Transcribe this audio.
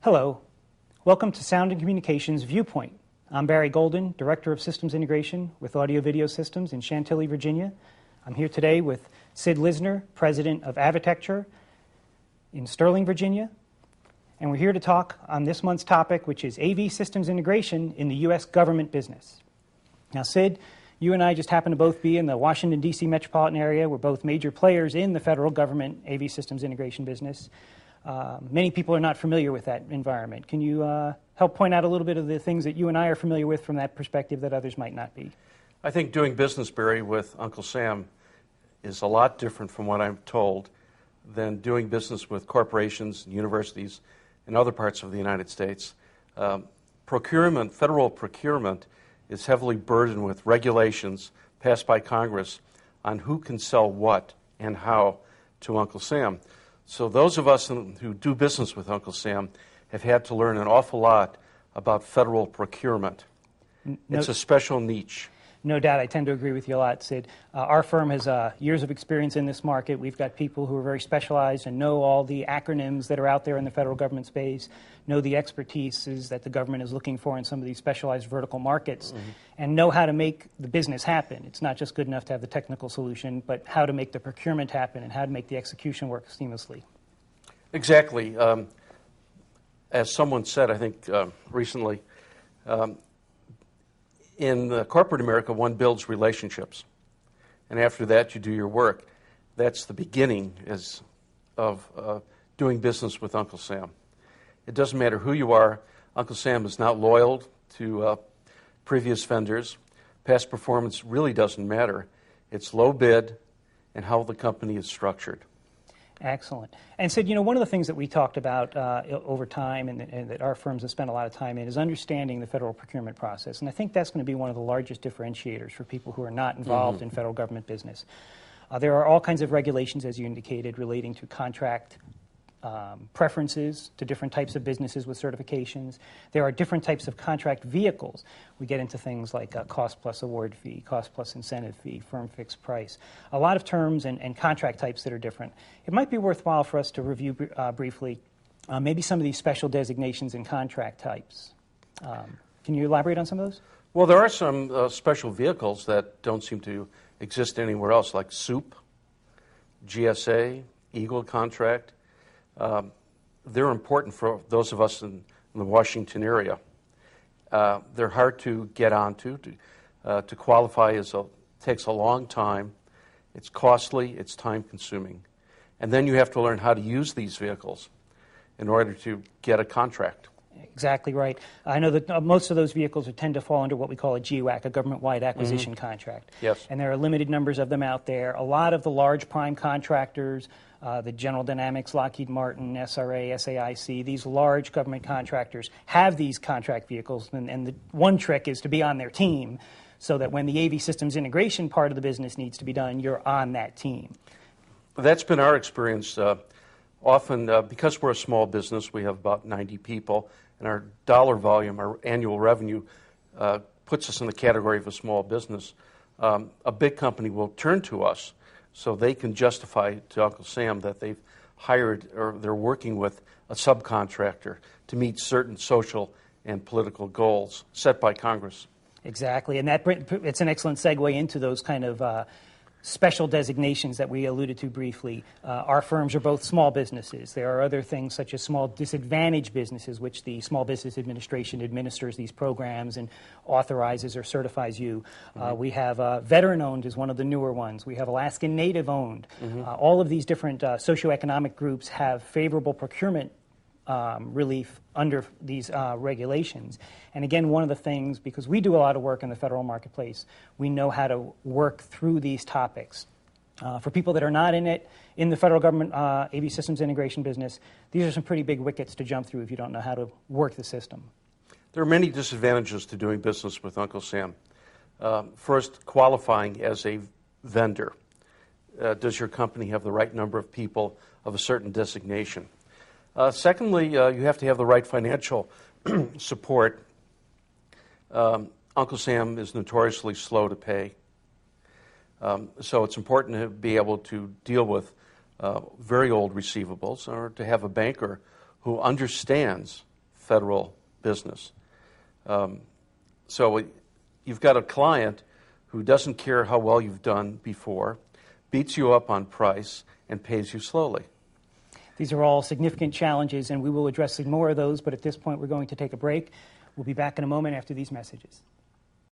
Hello. Welcome to Sound and Communications VIEWpoint. I'm Barry Goldin, Director of Systems Integration with Audio Video Systems in Chantilly, Virginia. I'm here today with Sid Lissner, President of Avitecture in Sterling, Virginia. And we're here to talk on this month's topic, which is AV systems integration in the U.S. government business. Now, Sid, you and I just happen to both be in the Washington, D.C. metropolitan area. We're both major players in the federal government AV systems integration business. Many people are not familiar with that environment. Can you help point out a little bit of the things that you and I are familiar with from that perspective that others might not be? I think doing business, Barry, with Uncle Sam is a lot different from what I'm told than doing business with corporations, universities, and other parts of the United States. Federal procurement is heavily burdened with regulations passed by Congress on who can sell what and how to Uncle Sam. So those of us who do business with Uncle Sam have had to learn an awful lot about federal procurement. It's a special niche. No doubt. I tend to agree with you a lot, Sid. Our firm has years of experience in this market. We've got people who are very specialized and know all the acronyms that are out there in the federal government space, know the expertises that the government is looking for in some of these specialized vertical markets, and know how to make the business happen. It's not just good enough to have the technical solution, but how to make the procurement happen and how to make the execution work seamlessly. Exactly. As someone said, I think recently, in corporate America, one builds relationships, and after that, you do your work. That's the beginning of doing business with Uncle Sam. It doesn't matter who you are. Uncle Sam is not loyal to previous vendors. Past performance really doesn't matter. It's low bid and how the company is structured. Excellent. And Sid, one of the things that we talked about over time and that our firms have spent a lot of time in is understanding the federal procurement process. And I think that's going to be one of the largest differentiators for people who are not involved in federal government business. There are all kinds of regulations, as you indicated, relating to contract preferences to different types of businesses with certifications. There are different types of contract vehicles. We get into things like cost plus award fee, cost plus incentive fee, firm fixed price. A lot of terms and contract types that are different. It might be worthwhile for us to review briefly maybe some of these special designations and contract types. Can you elaborate on some of those? Well, there are some special vehicles that don't seem to exist anywhere else, like SOUP, GSA, Eagle contract. They're important for those of us in the Washington area. They're hard to get onto. To qualify takes a long time. It's costly. It's time-consuming. And then you have to learn how to use these vehicles in order to get a contract. Exactly right. I know that most of those vehicles tend to fall under what we call a GWAC, a government-wide acquisition contract. Yes. And there are limited numbers of them out there. A lot of the large prime contractors, the General Dynamics, Lockheed Martin, SRA, SAIC, these large government contractors have these contract vehicles, and the one trick is to be on their team so that when the AV systems integration part of the business needs to be done, you're on that team. That's been our experience. Often, because we're a small business, we have about 90 people, and our dollar volume, our annual revenue, puts us in the category of a small business. A big company will turn to us so they can justify to Uncle Sam that they've hired or they're working with a subcontractor to meet certain social and political goals set by Congress. Exactly, and it's an excellent segue into those kind of special designations that we alluded to briefly. Our firms are both small businesses. There are other things such as small disadvantaged businesses, which the Small Business Administration administers these programs and authorizes or certifies you. We have veteran-owned is one of the newer ones. We have Alaskan Native-owned. All of these different socioeconomic groups have favorable procurement relief under these regulations. And again, one of the things, because we do a lot of work in the federal marketplace, we know how to work through these topics. For people that are not in the federal government AV systems integration business, these are some pretty big wickets to jump through if you don't know how to work the system. There are many disadvantages to doing business with Uncle Sam. First, qualifying as a vendor. Does your company have the right number of people of a certain designation? Secondly, you have to have the right financial support. Uncle Sam is notoriously slow to pay. So it's important to be able to deal with very old receivables, or to have a banker who understands federal business. So you've got a client who doesn't care how well you've done before, beats you up on price, and pays you slowly. These are all significant challenges, and we will address more of those, but at this point we're going to take a break. We'll be back in a moment after these messages.